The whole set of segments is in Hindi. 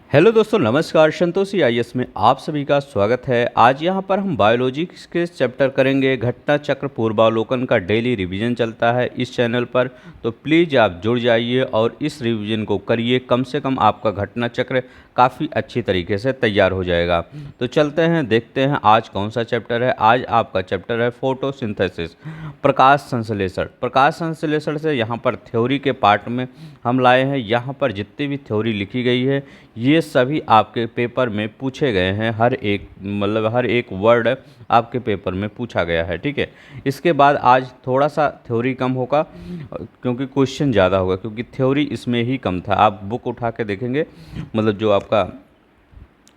हेलो दोस्तों, नमस्कार। संतोषी आईएएस में आप सभी का स्वागत है। आज यहाँ पर हम बायोलॉजी के चैप्टर करेंगे। घटना चक्र पूर्वावलोकन का डेली रिवीजन चलता है इस चैनल पर, तो प्लीज़ आप जुड़ जाइए और इस रिवीजन को करिए। कम से कम आपका घटना चक्र काफ़ी अच्छी तरीके से तैयार हो जाएगा। तो चलते हैं, देखते हैं आज कौन सा चैप्टर है। आज आपका चैप्टर है फोटोसिंथेसिस, प्रकाश संश्लेषण। प्रकाश संश्लेषण से यहाँ पर थ्योरी के पार्ट में हम लाए हैं। यहाँ पर जितनी भी थ्योरी लिखी गई है ये सभी आपके पेपर में पूछे गए हैं। हर एक वर्ड आपके पेपर में पूछा गया है, ठीक है। इसके बाद आज थोड़ा सा थ्योरी कम होगा क्योंकि क्वेश्चन ज़्यादा होगा, क्योंकि थ्योरी इसमें ही कम था। आप बुक उठा के देखेंगे, मतलब जो आपका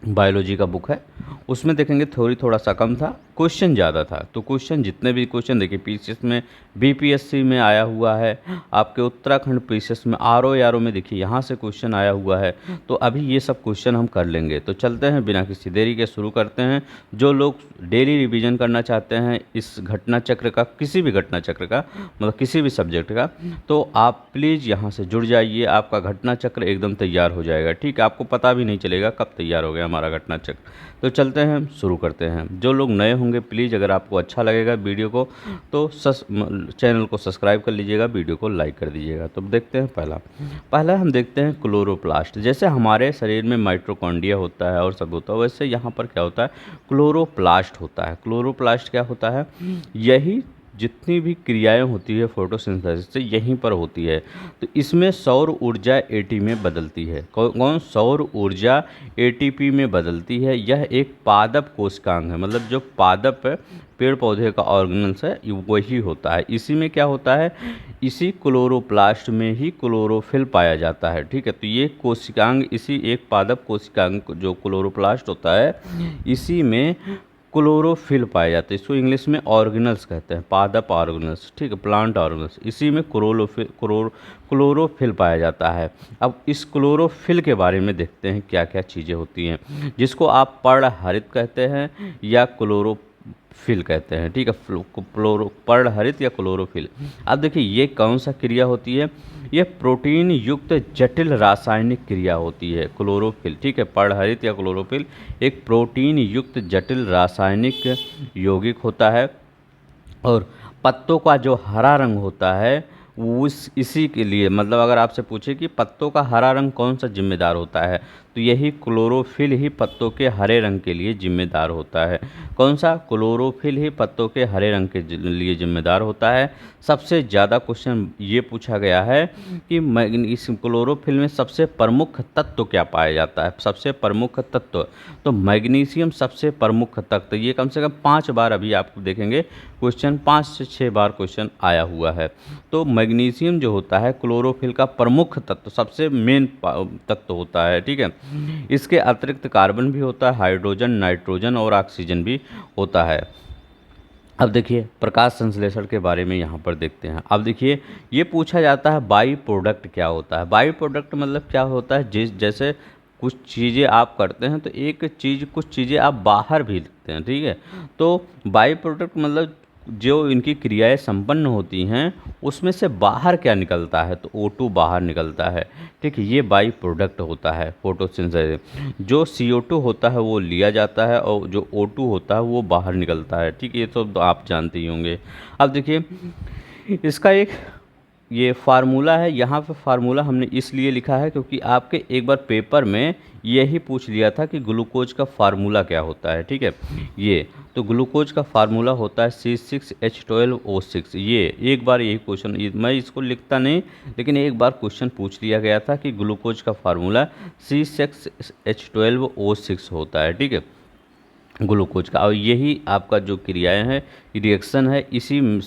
बायोलॉजी का बुक है उसमें देखेंगे थ्योरी थोड़ा सा कम था, क्वेश्चन ज़्यादा था। तो क्वेश्चन जितने भी क्वेश्चन देखिए, पीसीएस में, बीपीएससी में आया हुआ है, आपके उत्तराखंड पीसीएस में, आरओ में देखिए यहाँ से क्वेश्चन आया हुआ है। तो अभी ये सब क्वेश्चन हम कर लेंगे। तो चलते हैं, बिना किसी देरी के शुरू करते हैं। जो लोग डेली रिवीजन करना चाहते हैं इस घटना चक्र का, किसी भी घटना चक्र का, मतलब किसी भी सब्जेक्ट का, तो आप प्लीज़ यहाँ से जुड़ जाइए। आपका घटना चक्र एकदम तैयार हो जाएगा, ठीक है। आपको पता भी नहीं चलेगा कब तैयार हो गया हमारा घटना चक्र। तो चलते हैं, शुरू करते हैं। जो लोग नए होंगे प्लीज़, अगर आपको अच्छा लगेगा वीडियो को तो चैनल को सब्सक्राइब कर लीजिएगा, वीडियो को लाइक कर दीजिएगा। तो देखते हैं पहला हम देखते हैं क्लोरोप्लास्ट। जैसे हमारे शरीर में माइटोकॉन्ड्रिया होता है और सब होता है, वैसे यहाँ पर क्या होता है, क्लोरोप्लास्ट होता है। क्लोरोप्लास्ट क्या होता है, यही जितनी भी क्रियाएं होती है फोटोसिंथेसिस से यहीं पर होती है। तो इसमें सौर ऊर्जा एटी में बदलती है। कौन सौर ऊर्जा एटीपी में बदलती है। यह एक पादप कोशिकांग है, मतलब जो पादप पेड़ पौधे का ऑर्गेनल्स है वही होता है। इसी में क्या होता है, इसी क्लोरोप्लास्ट में ही क्लोरोफिल पाया जाता है, ठीक है। तो ये कोशिकांग, इसी एक पादप कोशिकांग जो क्लोरोप्लास्ट होता है, इसी में क्लोरोफिल पाए जाते हैं। इसको इंग्लिश में ऑर्गेनल्स कहते हैं, पादप ऑर्गेनल्स, ठीक है, प्लांट ऑर्गेनल्स। इसी में क्लोरोफिल पाया जाता है। अब इस क्लोरोफिल के बारे में देखते हैं क्या क्या चीज़ें होती हैं, जिसको आप पर्णहरित कहते हैं या क्लोरोफिल कहते हैं, ठीक है। पर्णहरित या क्लोरोफिल। अब देखिए ये कौन सा क्रिया होती है, यह प्रोटीन युक्त जटिल रासायनिक क्रिया होती है क्लोरोफिल, ठीक है। पर्णहरित या क्लोरोफिल एक प्रोटीन युक्त जटिल रासायनिक यौगिक होता है। और पत्तों का जो हरा रंग होता है उस इसी के लिए, मतलब अगर आपसे पूछे कि पत्तों का हरा रंग कौन सा जिम्मेदार होता है, तो यही क्लोरोफिल ही पत्तों के हरे रंग के लिए जिम्मेदार होता है। कौन सा, क्लोरोफिल ही पत्तों के हरे रंग के लिए जिम्मेदार होता है। सबसे ज़्यादा क्वेश्चन ये पूछा गया है कि इस क्लोरोफिल में सबसे प्रमुख तत्व क्या पाया जाता है। सबसे प्रमुख तत्व, तो मैग्नीशियम सबसे प्रमुख तत्व। ये कम से कम 5 बार अभी आप देखेंगे क्वेश्चन, 5 से 6 बार क्वेश्चन आया हुआ है। तो मैग्नीशियम जो होता है क्लोरोफिल का प्रमुख तत्व, सबसे मेन तत्व होता है, ठीक है। इसके अतिरिक्त कार्बन भी होता है, हाइड्रोजन, नाइट्रोजन और ऑक्सीजन भी होता है। अब देखिए प्रकाश संश्लेषण के बारे में यहाँ पर देखते हैं। अब देखिए ये पूछा जाता है बाई प्रोडक्ट क्या होता है। बाई प्रोडक्ट मतलब क्या होता है, जैसे कुछ चीज़ें आप करते हैं तो कुछ चीज़ें आप बाहर भी लिखते हैं, ठीक है। तो बाई प्रोडक्ट मतलब जो इनकी क्रियाएं संपन्न होती हैं उसमें से बाहर क्या निकलता है, तो O2 बाहर निकलता है, ठीक है। ये बाई प्रोडक्ट होता है फोटोसिंथेसिस। जो CO2 होता है वो लिया जाता है और जो O2 होता है वो बाहर निकलता है, ठीक है। ये तो आप जानते ही होंगे। अब देखिए इसका एक ये फार्मूला है। यहाँ पे फार्मूला हमने इसलिए लिखा है क्योंकि आपके एक बार पेपर में यही पूछ लिया था कि ग्लूकोज का फार्मूला क्या होता है, ठीक है। ये तो ग्लूकोज का फार्मूला होता है C6H12O6। ये एक बार यही क्वेश्चन, मैं इसको लिखता नहीं लेकिन एक बार क्वेश्चन पूछ लिया गया था कि ग्लूकोज का फार्मूला C6H12O6 होता है, ठीक है, ग्लूकोज का। और यही आपका जो क्रियाएं हैं, रिएक्शन है, इसी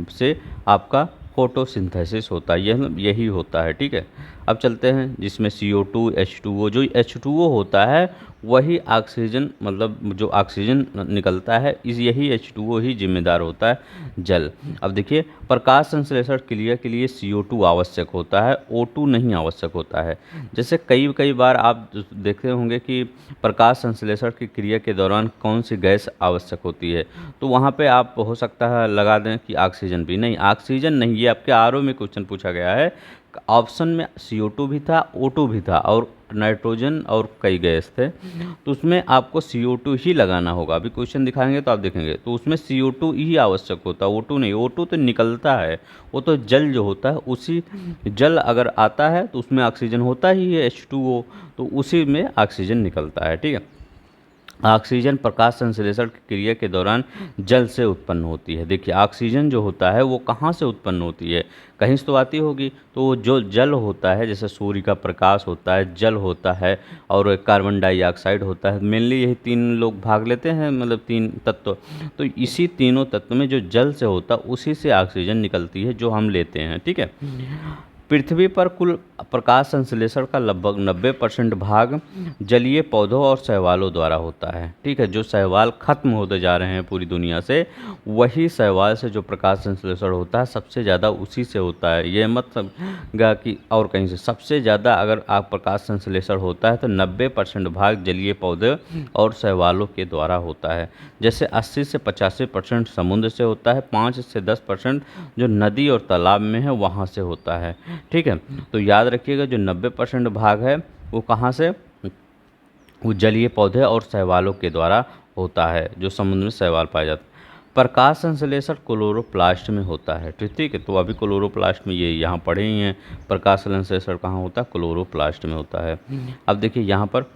से आपका फोटोसिंथेसिस होता है, यही होता है, ठीक है। अब चलते हैं जिसमें CO2 H2O, जो H2O होता है वही ऑक्सीजन, मतलब जो ऑक्सीजन निकलता है यही H2O ही जिम्मेदार होता है जल। अब देखिए प्रकाश संश्लेषण क्रिया के लिए CO2 आवश्यक होता है, O2 नहीं आवश्यक होता है। जैसे कई बार आप देखते होंगे कि प्रकाश संश्लेषण की क्रिया के दौरान कौन सी गैस आवश्यक होती है, तो वहाँ पे आप हो सकता है लगा दें कि ऑक्सीजन भी नहीं। ऑक्सीजन नहीं, ये आपके आरओ में क्वेश्चन पूछा गया है, ऑप्शन में CO2 भी था, O2 भी था और नाइट्रोजन और कई गैस थे, तो उसमें आपको CO2 ही लगाना होगा। अभी क्वेश्चन दिखाएंगे तो आप देखेंगे, तो उसमें CO2 ही आवश्यक होता है, O2 नहीं। O2 तो निकलता है, वो तो जल जो होता है, उसी जल अगर आता है तो उसमें ऑक्सीजन होता ही है H2O, तो उसी में ऑक्सीजन निकलता है। ठीक है, ऑक्सीजन प्रकाश संश्लेषण की क्रिया के दौरान जल से उत्पन्न होती है। देखिए ऑक्सीजन जो होता है वो कहाँ से उत्पन्न होती है, कहीं से तो आती होगी। तो वो जो जल होता है, जैसे सूर्य का प्रकाश होता है, जल होता है और कार्बन डाइऑक्साइड होता है, मेनली यही तीन लोग भाग लेते हैं, मतलब तीन तत्व। तो इसी तीनों तत्व में जो जल से होता है उसी से ऑक्सीजन निकलती है जो हम लेते हैं। ठीक है, पृथ्वी पर कुल प्रकाश संश्लेषण का लगभग 90% भाग जलीय पौधों और शैवालों द्वारा होता है। ठीक है, जो शैवाल खत्म होते जा रहे हैं पूरी दुनिया से, वही शैवाल से जो प्रकाश संश्लेषण होता है सबसे ज़्यादा उसी से होता है। ये मत समझिएगा कि और कहीं से। सबसे ज़्यादा अगर आप प्रकाश संश्लेषण होता है तो 90% भाग जलीय पौधे और शैवालों के द्वारा होता है। जैसे 80 से 85% समुद्र से होता है, 5 से 10% जो नदी और तालाब में है वहाँ से होता है। ठीक है, तो याद रखिएगा जो 90% भाग है वो कहाँ से, वो जलीय पौधे और शैवालों के द्वारा होता है, जो समुद्र में शैवाल पाए जाते हैं। प्रकाश संश्लेषण क्लोरोप्लास्ट में होता है। ठीक है, तो अभी क्लोरोप्लास्ट में ये यहाँ पढ़े ही हैं, प्रकाश संश्लेषण कहाँ होता है, क्लोरोप्लास्ट में होता है। अब देखिए यहाँ पर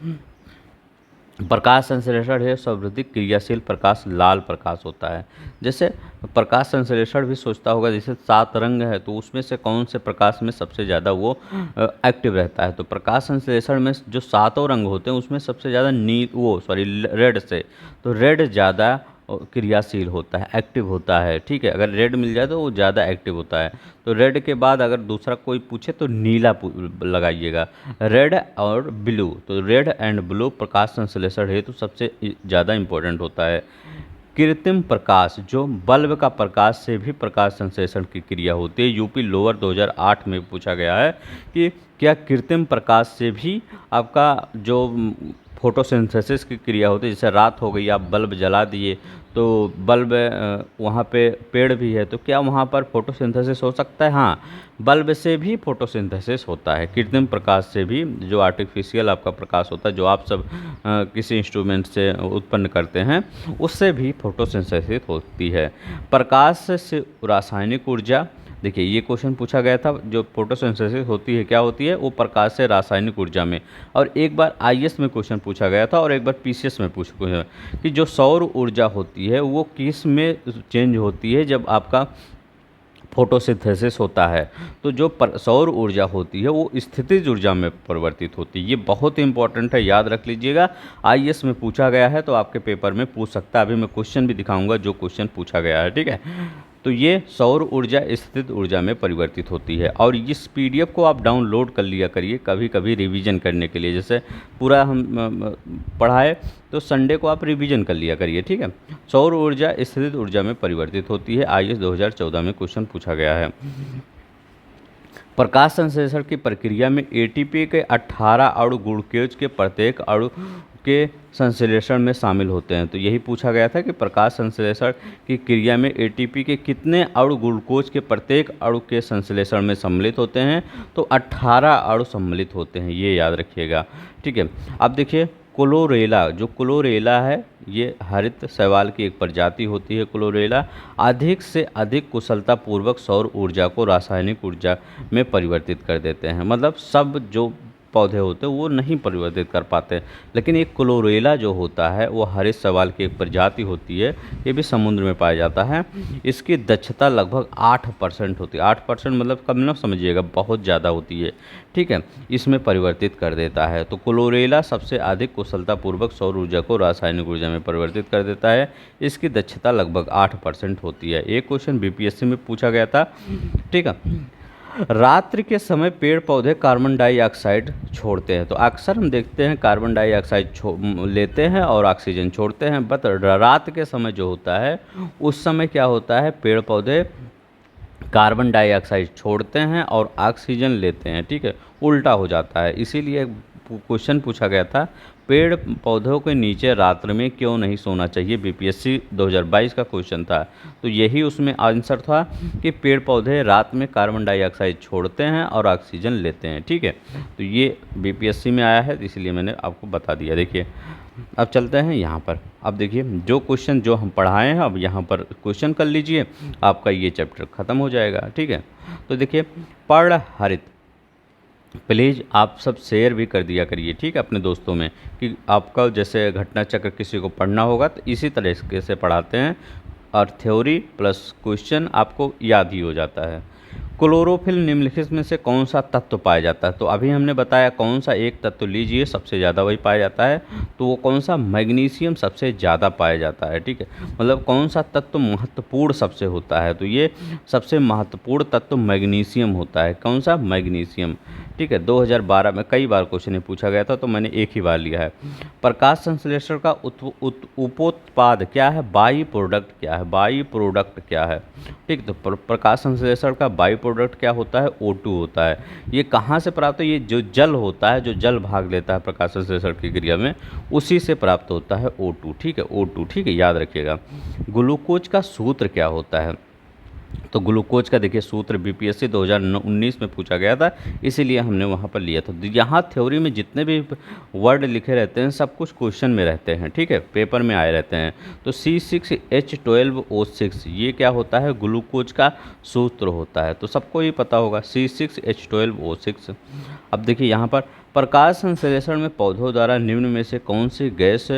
प्रकाश संश्लेषण है सर्वाधिक क्रियाशील प्रकाश लाल प्रकाश होता है। जैसे प्रकाश संश्लेषण भी सोचता होगा, जैसे 7 रंग है तो उसमें से कौन से प्रकाश में सबसे ज़्यादा वो एक्टिव रहता है। तो प्रकाश संश्लेषण में जो 7 रंग होते हैं उसमें सबसे ज़्यादा रेड से, तो रेड ज़्यादा क्रियाशील होता है, एक्टिव होता है। ठीक है, अगर रेड मिल जाए तो वो ज़्यादा एक्टिव होता है। तो रेड के बाद अगर दूसरा कोई पूछे तो नीला लगाइएगा, रेड और ब्लू। तो रेड एंड ब्लू प्रकाश संश्लेषण हेतु सबसे ज़्यादा इम्पोर्टेंट होता है। कृत्रिम प्रकाश, जो बल्ब का प्रकाश से भी प्रकाश संश्लेषण की क्रिया होती है। यूपी लोअर 2008 में पूछा गया है कि क्या कृत्रिम प्रकाश से भी आपका जो फोटोसिंथेसिस की क्रिया होती है, जैसे रात हो गई आप बल्ब जला दिए तो बल्ब वहाँ पे पेड़ भी है तो क्या वहाँ पर फोटोसिंथेसिस हो सकता है? हाँ, बल्ब से भी फोटोसिंथेसिस होता है, कृत्रिम प्रकाश से भी। जो आर्टिफिशियल आपका प्रकाश होता है, जो आप सब किसी इंस्ट्रूमेंट से उत्पन्न करते हैं, उससे भी फोटोसिंथेसिस होती है। प्रकाश से रासायनिक ऊर्जा, देखिए ये क्वेश्चन पूछा गया था, जो फोटोसिंथेसिस होती है क्या होती है, वो प्रकाश से रासायनिक ऊर्जा में। और एक बार IAS में क्वेश्चन पूछा गया था और एक बार PCS में पूछा गया कि जो सौर ऊर्जा होती है वो किस में चेंज होती है जब आपका फोटोसिंथेसिस होता है। तो जो सौर ऊर्जा होती है वो स्थितिज ऊर्जा में परिवर्तित होती है। ये बहुत इंपॉर्टेंट है, याद रख लीजिएगा। IAS में पूछा गया है तो आपके पेपर में पूछ सकता है। अभी मैं क्वेश्चन भी दिखाऊंगा जो क्वेश्चन पूछा गया है। ठीक है, तो ये सौर ऊर्जा स्थितिज ऊर्जा में परिवर्तित होती है। और इस PDF को आप डाउनलोड कर लिया करिए कभी कभी रिवीजन करने के लिए। जैसे पूरा हम पढ़ाए तो संडे को आप रिवीजन कर लिया करिए। ठीक है, सौर ऊर्जा स्थितिज ऊर्जा में परिवर्तित होती है। IAS 2014 में क्वेश्चन पूछा गया है। प्रकाश संश्लेषण की प्रक्रिया में ATP के 18 अणु ग्लूकोज के प्रत्येक अणु के संश्लेषण में शामिल होते हैं। तो यही पूछा गया था कि प्रकाश संश्लेषण की क्रिया में ATP के कितने अणु ग्लूकोज के प्रत्येक अणु के संश्लेषण में सम्मिलित होते हैं। तो 18 अणु सम्मिलित होते हैं, ये याद रखिएगा। ठीक है, अब देखिए क्लोरेला, जो क्लोरेला है ये हरित शैवाल की एक प्रजाति होती है। क्लोरेला अधिक से अधिक कुशलतापूर्वक सौर ऊर्जा को रासायनिक ऊर्जा में परिवर्तित कर देते हैं। मतलब सब जो पौधे होते हैं वो नहीं परिवर्तित कर पाते, लेकिन एक क्लोरेला जो होता है वो हरित शैवाल की एक प्रजाति होती है, ये भी समुद्र में पाया जाता है। इसकी दक्षता लगभग 8% होती है। 8% मतलब कम ना समझिएगा, बहुत ज़्यादा होती है। ठीक है, इसमें परिवर्तित कर देता है। तो क्लोरेला सबसे अधिक कुशलतापूर्वक सौर ऊर्जा को रासायनिक ऊर्जा में परिवर्तित कर देता है। इसकी दक्षता लगभग 8% होती है। एक क्वेश्चन BPSC में पूछा गया था। ठीक है, रात्रि के समय पेड़ पौधे कार्बन डाइऑक्साइड छोड़ते हैं। तो अक्सर हम देखते हैं कार्बन डाइऑक्साइड लेते हैं और ऑक्सीजन छोड़ते हैं, बट रात के समय जो होता है उस समय क्या होता है, पेड़ पौधे कार्बन डाइऑक्साइड छोड़ते हैं और ऑक्सीजन लेते हैं। ठीक है, उल्टा हो जाता है। इसीलिए क्वेश्चन पूछा गया था, पेड़ पौधों के नीचे रात्रि में क्यों नहीं सोना चाहिए, बीपीएससी 2022 का क्वेश्चन था। तो यही उसमें आंसर था कि पेड़ पौधे रात में कार्बन डाइऑक्साइड छोड़ते हैं और ऑक्सीजन लेते हैं। ठीक है, तो ये बीपीएससी में आया है, इसलिए मैंने आपको बता दिया। देखिए अब चलते हैं यहाँ पर। अब देखिए जो क्वेश्चन जो हम पढ़ाए हैं अब यहाँ पर क्वेश्चन कर लीजिए, आपका ये चैप्टर ख़त्म हो जाएगा। ठीक है, तो देखिए पढ़ हरित, प्लीज़ आप सब शेयर भी कर दिया करिए, ठीक है, अपने दोस्तों में, कि आपका जैसे घटना चक्र किसी को पढ़ना होगा तो इसी तरीके से पढ़ाते हैं और थ्योरी प्लस क्वेश्चन आपको याद ही हो जाता है। क्लोरोफिल निम्नलिखित में से कौन सा तत्व पाया जाता है, तो अभी हमने बताया कौन सा एक तत्व लीजिए सबसे ज़्यादा वही पाया जाता है, तो वो कौन सा, मैग्नीशियम सबसे ज़्यादा पाया जाता है। ठीक है, मतलब कौन सा तत्व महत्वपूर्ण सबसे होता है, तो ये सबसे महत्वपूर्ण तत्व मैग्नीशियम होता है। कौन सा, मैग्नीशियम। ठीक है, 2012 में कई बार क्वेश्चन पूछा गया था, तो मैंने एक ही बार लिया है। प्रकाश संश्लेषण का उपोत्पाद क्या है, बाई प्रोडक्ट क्या है, बाई प्रोडक्ट क्या है। ठीक, तो प्रकाश संश्लेषण का बाई प्रोडक्ट क्या होता है, O2 होता है। ये कहाँ से प्राप्त है, ये जो जल होता है, जो जल भाग लेता है प्रकाश संश्लेषण की क्रिया में, उसी से प्राप्त होता है O2। ठीक है, O2। ठीक है, याद रखिएगा। ग्लूकोज का सूत्र क्या होता है, तो ग्लूकोज का देखिए सूत्र बीपीएससी 2019 में पूछा गया था, इसीलिए हमने वहाँ पर लिया था। यहाँ थ्योरी में जितने भी वर्ड लिखे रहते हैं सब कुछ क्वेश्चन में रहते हैं। ठीक है, पेपर में आए रहते हैं। तो C6H12O6 ये क्या होता है, ग्लूकोज का सूत्र होता है, तो सबको ये पता होगा C6H12O6। अब देखिए यहाँ पर प्रकाश संश्लेषण में पौधों द्वारा निम्न में से कौन सी गैस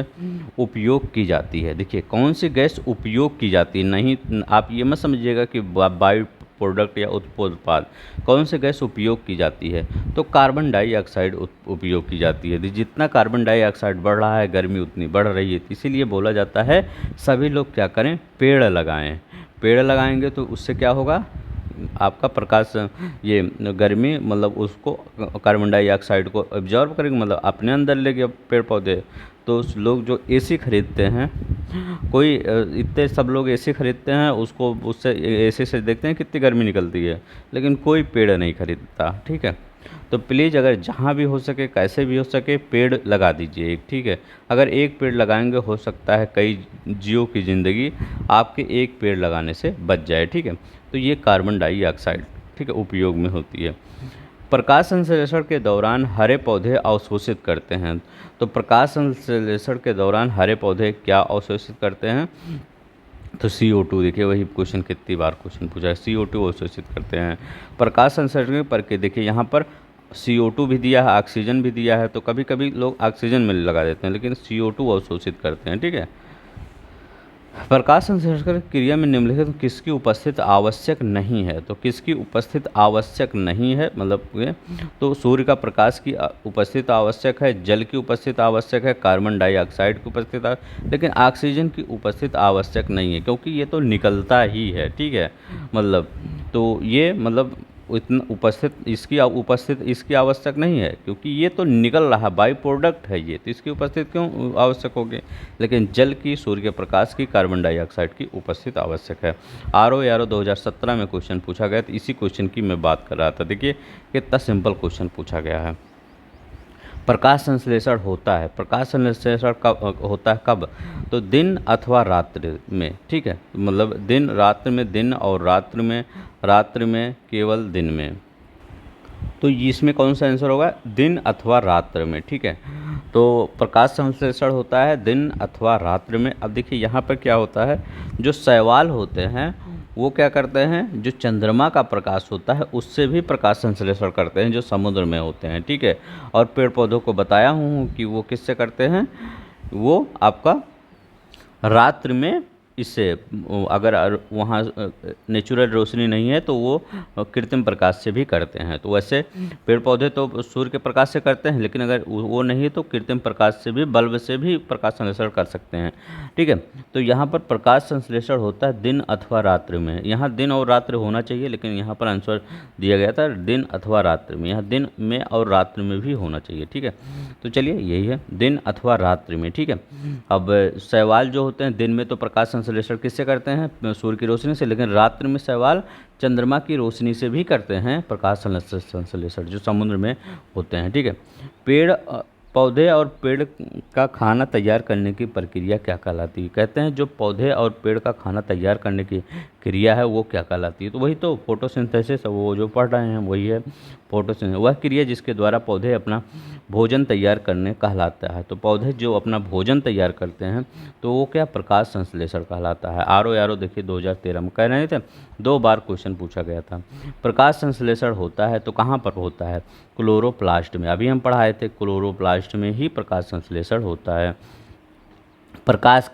उपयोग की जाती है। देखिए कौन सी गैस उपयोग की जाती है, नहीं आप ये मत समझिएगा कि बाई प्रोडक्ट या उत्पाद, कौन सी गैस उपयोग की जाती है, तो कार्बन डाइऑक्साइड उपयोग की जाती है। जितना कार्बन डाइऑक्साइड बढ़ रहा है गर्मी उतनी बढ़ रही है, इसीलिए बोला जाता है सभी लोग क्या करें, पेड़ लगाएं। पेड़ लगाएंगे तो उससे क्या होगा, आपका प्रकाश ये गर्मी मतलब उसको कार्बन डाइऑक्साइड को एब्जॉर्ब करेंगे, मतलब अपने अंदर लेके पेड़ पौधे। तो लोग जो एसी खरीदते हैं, कोई इतने सब लोग एसी खरीदते हैं, उसको उससे एसी से देखते हैं कितनी गर्मी निकलती है, लेकिन कोई पेड़ नहीं खरीदता। ठीक है, तो प्लीज़ अगर जहाँ भी हो सके कैसे भी हो सके पेड़ लगा दीजिए एक। ठीक है, अगर एक पेड़ लगाएंगे हो सकता है कई जीवों की ज़िंदगी आपके एक पेड़ लगाने से बच जाए। ठीक है, तो ये कार्बन डाइऑक्साइड ठीक है उपयोग में होती है। प्रकाश संश्लेषण के दौरान हरे पौधे अवशोषित करते हैं, तो प्रकाश संश्लेषण के दौरान हरे पौधे क्या अवशोषित करते हैं, तो CO2। देखिए वही क्वेश्चन कितनी बार क्वेश्चन पूछा है, CO2 अवशोषित करते हैं। प्रकाश संश्लेषण पर के देखिए यहाँ पर CO2 भी दिया है, ऑक्सीजन भी दिया है, तो कभी कभी लोग ऑक्सीजन में लगा देते हैं, लेकिन CO2 अवशोषित करते हैं। ठीक है, प्रकाश संश्लेषण क्रिया में निम्नलिखित किसकी उपस्थिति आवश्यक नहीं है, तो किसकी उपस्थिति आवश्यक नहीं है, मतलब ये तो सूर्य का प्रकाश की उपस्थिति आवश्यक है, जल की उपस्थिति आवश्यक है, कार्बन डाइऑक्साइड की उपस्थिति, लेकिन ऑक्सीजन की उपस्थिति आवश्यक नहीं है, क्योंकि ये तो निकलता ही है। ठीक है, मतलब तो ये मतलब इतना उपस्थित इसकी आवश्यक नहीं है, क्योंकि ये तो निकल रहा बाई प्रोडक्ट है ये, तो इसकी उपस्थिति क्यों आवश्यक होगी, लेकिन जल की, सूर्य के प्रकाश की, कार्बन डाइऑक्साइड की उपस्थिति आवश्यक है। RO 2017 में क्वेश्चन पूछा गया, तो इसी क्वेश्चन की मैं बात कर रहा था। देखिए कितना सिंपल क्वेश्चन पूछा गया है। प्रकाश संश्लेषण होता है, प्रकाश संश्लेषण कब होता है, कब, तो दिन अथवा रात्रि में। ठीक है, मतलब दिन रात्रि में, दिन और रात्रि में केवल दिन में, तो इसमें कौन सा आंसर होगा, दिन अथवा रात्रि में। ठीक है, तो प्रकाश संश्लेषण होता है दिन अथवा रात्रि में। अब देखिए यहाँ पर क्या होता है, जो शैवाल होते हैं वो क्या करते हैं, जो चंद्रमा का प्रकाश होता है उससे भी प्रकाश संश्लेषण करते हैं, जो समुद्र में होते हैं। ठीक है, और पेड़ पौधों को बताया हूँ कि वो किससे करते हैं, वो आपका रात्रि में, इससे अगर वहाँ नेचुरल रोशनी नहीं है तो वो कृत्रिम प्रकाश से भी करते हैं। तो वैसे पेड़ पौधे तो सूर्य के प्रकाश से करते हैं, लेकिन अगर वो नहीं है तो कृत्रिम प्रकाश से भी, बल्ब से भी प्रकाश संश्लेषण कर सकते हैं। ठीक है, तो यहाँ पर प्रकाश संश्लेषण होता है दिन अथवा रात्रि में। यहाँ दिन और रात्रि होना चाहिए, लेकिन यहाँ पर आंसर दिया गया था दिन अथवा रात्रि में, यहाँ दिन में और रात्रि में भी होना चाहिए। ठीक है, तो चलिए यही है दिन अथवा रात्रि में। ठीक है, अब शैवाल जो होते हैं दिन में तो प्रकाश संश्लेषण संश्लेषण किससे करते हैं? सूर्य की रोशनी से। लेकिन रात्रि में शैवाल चंद्रमा की रोशनी से भी करते हैं प्रकाश संश्लेषण, जो समुद्र में होते हैं। ठीक है, पौधे और पेड़ का खाना तैयार करने की प्रक्रिया क्या कहलाती है? कहते हैं जो पौधे और पेड़ का खाना तैयार करने की क्रिया है वो क्या कहलाती है? तो वही तो फोटोसिंथेसिस, वो जो पढ़ रहे हैं वही है फोटोसिंथेसिस, वह क्रिया जिसके द्वारा पौधे अपना भोजन तैयार करने कहलाता है। तो पौधे जो अपना भोजन तैयार करते हैं तो वो क्या? प्रकाश संश्लेषण कहलाता है। आरो देखिए 2013 में कह रहे थे, 2 बार क्वेश्चन पूछा गया था। प्रकाश संश्लेषण होता है तो कहाँ पर होता है? क्लोरोप्लास्ट में। अभी हम पढ़ाए थे क्लोरोप्लास्ट में ही प्रकाश संश्लेषण होता है। प्रकाश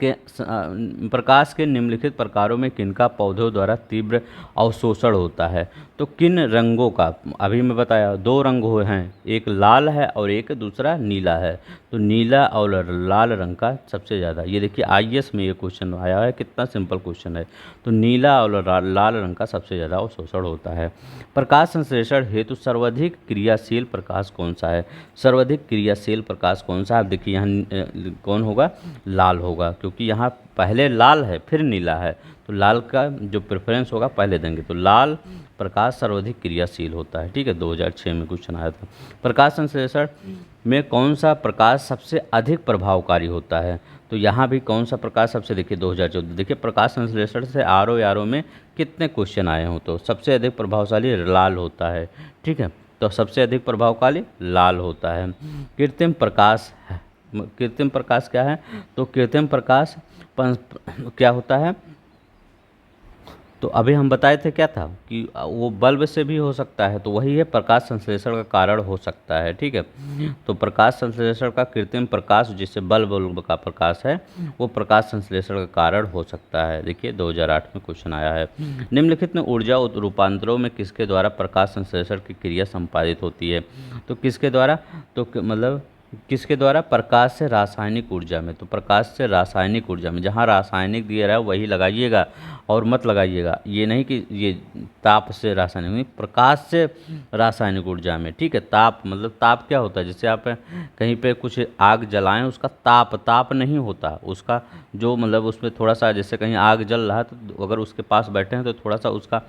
के निम्नलिखित प्रकारों में किनका पौधों द्वारा तीव्र अवशोषण होता है? तो किन रंगों का? अभी मैं बताया 2 रंग हैं, एक लाल है और एक दूसरा नीला है। तो नीला और लाल रंग का सबसे ज़्यादा, ये देखिए आईएएस में ये क्वेश्चन आया है, कितना सिंपल क्वेश्चन है। तो नीला और लाल रंग का सबसे ज़्यादा अवशोषण होता है। प्रकाश संश्लेषण हेतु सर्वाधिक क्रियाशील प्रकाश कौन सा है? सर्वाधिक क्रियाशील प्रकाश कौन सा है? आप देखिए यहाँ कौन होगा? लाल होगा, क्योंकि यहाँ पहले लाल है फिर नीला है, तो लाल का जो प्रेफरेंस होगा पहले देंगे। तो लाल प्रकाश सर्वाधिक क्रियाशील होता है। ठीक है, 2006 में क्वेश्चन आया था। प्रकाश संश्लेषण में कौन सा प्रकाश सबसे अधिक प्रभावकारी होता है? तो यहाँ भी कौन सा प्रकाश सबसे, देखिए 2014, देखिए प्रकाश संश्लेषण से आरो में कितने क्वेश्चन आए हों, तो सबसे अधिक प्रभावशाली लाल होता है। ठीक है, तो सबसे अधिक प्रभावशाली लाल होता है। कृत्रिम प्रकाश क्या है? तो कृत्रिम प्रकाश क्या होता है? तो अभी हम बताए थे क्या था कि वो बल्ब से भी हो सकता है, तो वही है प्रकाश संश्लेषण का कारण हो सकता है। ठीक है, तो प्रकाश संश्लेषण का कृत्रिम प्रकाश, जिससे बल्ब का प्रकाश है, वो प्रकाश संश्लेषण का कारण हो सकता है। देखिए 2008 में क्वेश्चन आया है। निम्नलिखित में ऊर्जा रूपांतरों में किसके द्वारा प्रकाश संश्लेषण की क्रिया संपादित होती है? तो किसके द्वारा? तो मतलब किसके द्वारा? प्रकाश से रासायनिक ऊर्जा में। तो प्रकाश से रासायनिक ऊर्जा में, जहाँ रासायनिक दिया रहा है वही लगाइएगा और मत लगाइएगा, ये नहीं कि ये ताप से रासायनिक, नहीं, प्रकाश से रासायनिक ऊर्जा में। ठीक है, ताप मतलब ताप क्या होता है? जैसे आप कहीं पे कुछ आग जलाएं, उसका ताप नहीं होता, उसका जो मतलब उसमें थोड़ा सा, जैसे कहीं आग जल रहा है तो अगर उसके पास बैठे हैं तो थोड़ा सा उसका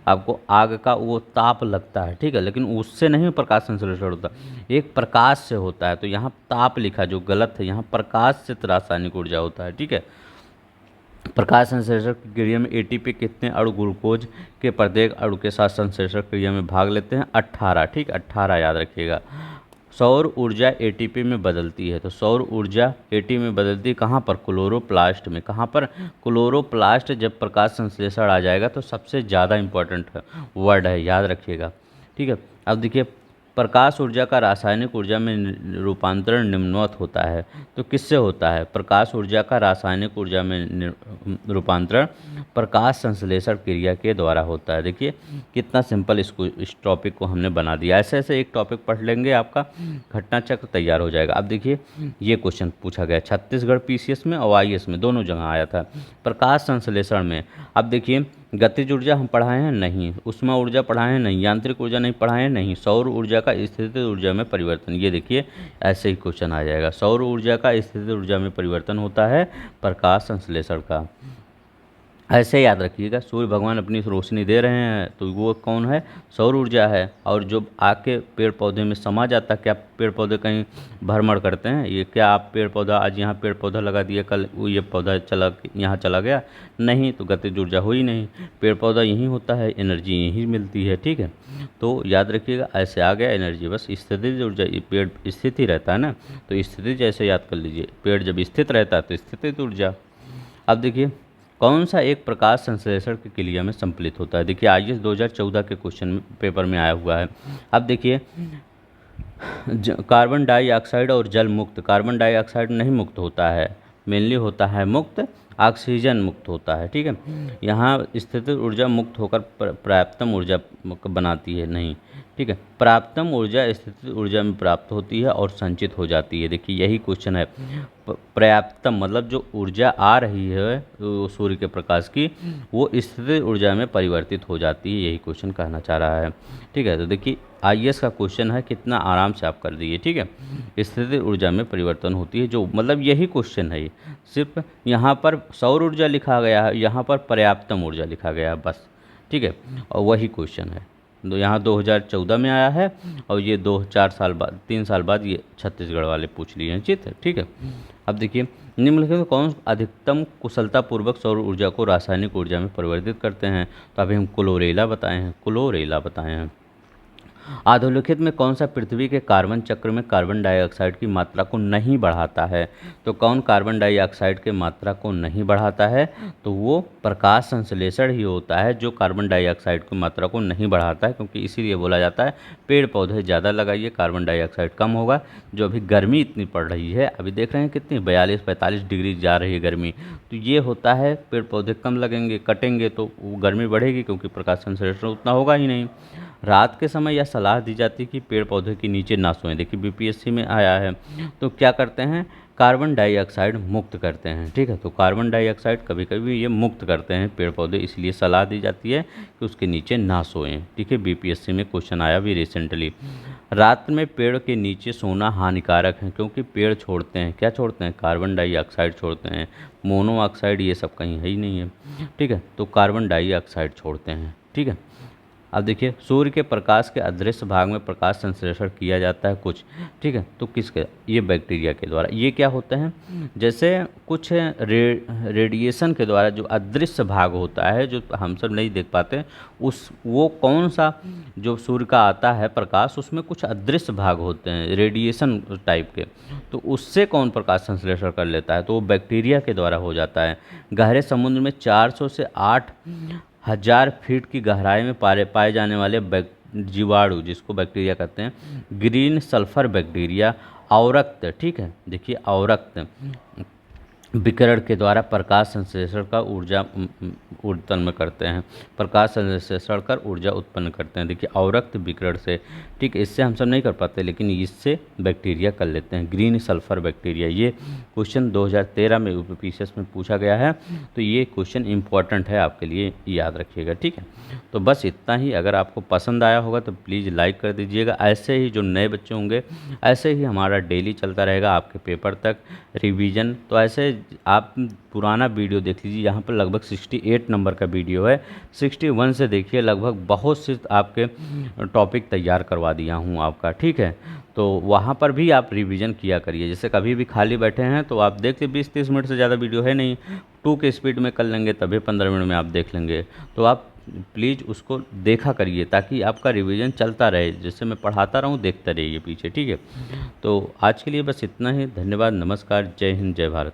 आपको आग का वो ताप लगता है। ठीक है, लेकिन उससे नहीं प्रकाश संश्लेषण होता, एक प्रकाश से होता है। तो यहाँ ताप लिखा जो गलत है, यहाँ प्रकाश से रासायनिक ऊर्जा होता है। ठीक है, प्रकाश संश्लेषण की क्रिया में एटीपी कितने अणु ग्लूकोज के प्रत्येक अणु के साथ संश्लेषण क्रिया में भाग लेते हैं? 18। ठीक, 18 याद रखिएगा। सौर ऊर्जा एटीपी में बदलती है, तो सौर ऊर्जा एटीपी में बदलती है कहाँ पर? क्लोरोप्लास्ट में। कहाँ पर? क्लोरोप्लास्ट। जब प्रकाश संश्लेषण आ जाएगा तो सबसे ज़्यादा इंपॉर्टेंट वर्ड है, याद रखिएगा। ठीक है, अब देखिए प्रकाश ऊर्जा का रासायनिक ऊर्जा में रूपांतरण निम्नवत होता है, तो किससे होता है? प्रकाश ऊर्जा का रासायनिक ऊर्जा में रूपांतरण प्रकाश संश्लेषण क्रिया के द्वारा होता है। देखिए कितना सिंपल इस टॉपिक को हमने बना दिया। ऐसे ऐसे एक टॉपिक पढ़ लेंगे, आपका घटना चक्र तैयार हो जाएगा। अब देखिए ये क्वेश्चन पूछा गया छत्तीसगढ़ पीसीएस में और आईएएस में, दोनों जगह आया था। प्रकाश संश्लेषण में अब देखिए गतिज ऊर्जा हम पढ़ाए हैं नहीं, ऊष्मा ऊर्जा पढ़ाए हैं नहीं, यांत्रिक ऊर्जा नहीं पढ़ाए हैं नहीं, सौर ऊर्जा का स्थितिज ऊर्जा में परिवर्तन, ये देखिए ऐसे ही क्वेश्चन आ जाएगा। सौर ऊर्जा का स्थितिज ऊर्जा में परिवर्तन होता है प्रकाश संश्लेषण का। ऐसे याद रखिएगा, सूर्य भगवान अपनी रोशनी दे रहे हैं तो वो कौन है? सौर ऊर्जा है। और जो आके पेड़ पौधे में समा जाता है, क्या पेड़ पौधे कहीं भ्रमण करते हैं? ये क्या आप पेड़ पौधा आज यहाँ पेड़ पौधा लगा दिया, कल वो ये पौधा यहाँ चला गया? नहीं, तो गतिज ऊर्जा हो ही नहीं। पेड़ पौधा यहीं होता है, एनर्जी यहीं मिलती है। ठीक है, तो याद रखिएगा ऐसे आ गया एनर्जी, बस स्थितिज ऊर्जा। पेड़ स्थित ही रहता है ना, तो स्थिति जैसे याद कर लीजिए, पेड़ जब स्थित रहता है तो स्थितिज ऊर्जा। अब देखिए कौन सा एक प्रकाश संश्लेषण की क्रिया में सम्मिलित होता है? देखिए आईएएस 2014 के क्वेश्चन पेपर में आया हुआ है। अब देखिए कार्बन डाइऑक्साइड और जल मुक्त, कार्बन डाइऑक्साइड नहीं मुक्त होता है, मेनली होता है मुक्त ऑक्सीजन मुक्त होता है। ठीक है, यहाँ स्थितिज ऊर्जा मुक्त होकर पर्याप्तम ऊर्जा बनाती है नहीं। ठीक है, प्राप्तम ऊर्जा स्थितिज ऊर्जा में प्राप्त होती है और संचित हो जाती है। देखिए यही क्वेश्चन है, पर्याप्तम मतलब जो ऊर्जा आ रही है सूर्य के प्रकाश की, वो स्थितिज ऊर्जा में परिवर्तित हो जाती है, यही क्वेश्चन कहना चाह रहा है। ठीक है, तो देखिए आईएएस का क्वेश्चन है, कितना आराम से आप कर दिए। ठीक है, स्थितिज ऊर्जा में परिवर्तन होती है, जो मतलब यही क्वेश्चन है, सिर्फ यहाँ पर सौर ऊर्जा लिखा गया है, यहाँ पर पर्याप्तम ऊर्जा लिखा गया है बस, ठीक है। और वही क्वेश्चन है, तो यहाँ 2014 में आया है और ये 2-4 साल बाद, 3 साल बाद ये छत्तीसगढ़ वाले पूछ लिए हैं, ठीक है। अब देखिए, निम्नलिखित में कौन अधिकतम कुशलतापूर्वक सौर ऊर्जा को रासायनिक ऊर्जा में परिवर्तित करते हैं? तो अभी हम क्लोरेला बताए हैं। अधोलिखित में कौन सा पृथ्वी के कार्बन चक्र में कार्बन डाइऑक्साइड की मात्रा को नहीं बढ़ाता है? तो कौन कार्बन डाइऑक्साइड की मात्रा को नहीं बढ़ाता है? तो वो प्रकाश संश्लेषण ही होता है जो कार्बन डाइऑक्साइड की मात्रा को नहीं बढ़ाता है, क्योंकि इसीलिए बोला जाता है पेड़ पौधे ज़्यादा लगाइए, कार्बन डाइऑक्साइड कम होगा। जो अभी गर्मी इतनी पड़ रही है, अभी देख रहे हैं कितनी 42-45 डिग्री जा रही है गर्मी, तो ये होता है पेड़ पौधे कम लगेंगे, कटेंगे तो वो गर्मी बढ़ेगी, क्योंकि प्रकाश संश्लेषण उतना होगा ही नहीं। रात के समय यह सलाह दी जाती है कि पेड़ पौधे के नीचे ना सोएं। देखिए बीपीएससी में आया है, तो क्या करते हैं, कार्बन डाइऑक्साइड मुक्त करते हैं, ठीक है। तो कार्बन डाइऑक्साइड कभी कभी ये मुक्त करते हैं पेड़ पौधे, इसलिए सलाह दी जाती है कि उसके नीचे ना सोएं, ठीक है। बीपीएससी में क्वेश्चन आया भी रिसेंटली। रात में पेड़ के नीचे सोना हानिकारक है, क्योंकि पेड़ छोड़ते हैं, क्या छोड़ते हैं, कार्बन डाइऑक्साइड छोड़ते हैं, मोनोऑक्साइड ये सब कहीं है ही नहीं है, ठीक है। तो कार्बन डाइऑक्साइड छोड़ते हैं, ठीक है। अब देखिए, सूर्य के प्रकाश के अदृश्य भाग में प्रकाश संश्लेषण किया जाता है कुछ, ठीक है। तो किसके, ये बैक्टीरिया के द्वारा। ये क्या होता है, जैसे कुछ रेडिएशन के द्वारा जो अदृश्य भाग होता है, जो हम सब नहीं देख पाते, उस वो कौन सा जो सूर्य का आता है प्रकाश, उसमें कुछ अदृश्य भाग होते हैं रेडिएशन टाइप के, तो उससे कौन प्रकाश संश्लेषण कर लेता है, तो वो बैक्टीरिया के द्वारा हो जाता है। गहरे समुद्र में 400 से 8,000 फीट की गहराई में पाए जाने वाले जीवाणु, जिसको बैक्टीरिया कहते हैं, ग्रीन सल्फर बैक्टीरिया अवरक्त, ठीक है। देखिए अवरक्त विकिरण के द्वारा प्रकाश संश्लेषण का ऊर्जा उत्पन्न करते हैं, प्रकाश संश्लेषण कर ऊर्जा उत्पन्न करते हैं। देखिए अवरक्त विकिरण से, ठीक है, इससे हम सब नहीं कर पाते, लेकिन इससे बैक्टीरिया कर लेते हैं, ग्रीन सल्फर बैक्टीरिया। ये क्वेश्चन 2013 में यूपीएससी में पूछा गया है, तो ये क्वेश्चन इंपॉर्टेंट है, आपके लिए याद रखिएगा, ठीक है। तो बस इतना ही। अगर आपको पसंद आया होगा तो प्लीज़ लाइक कर दीजिएगा। ऐसे ही जो नए बच्चे होंगे, ऐसे ही हमारा डेली चलता रहेगा आपके पेपर तक रिवीजन। तो ऐसे आप पुराना वीडियो देख लीजिए, यहाँ पर लगभग 68 नंबर का वीडियो है, 61 से देखिए, लगभग बहुत से आपके टॉपिक तैयार करवा दिया हूँ आपका, ठीक है। तो वहाँ पर भी आप रिवीजन किया करिए। जैसे कभी भी खाली बैठे हैं तो आप देख लीजिए, 20-30 मिनट से ज़्यादा वीडियो है नहीं, 2 के स्पीड में कर लेंगे, तभी 15 मिनट में आप देख लेंगे। तो आप प्लीज़ उसको देखा करिए, ताकि आपका रिवीजन चलता रहे, जैसे मैं पढ़ाता रहूँ देखते रहिए पीछे, ठीक है। तो आज के लिए बस इतना ही। धन्यवाद, नमस्कार, जय हिंद, जय भारत।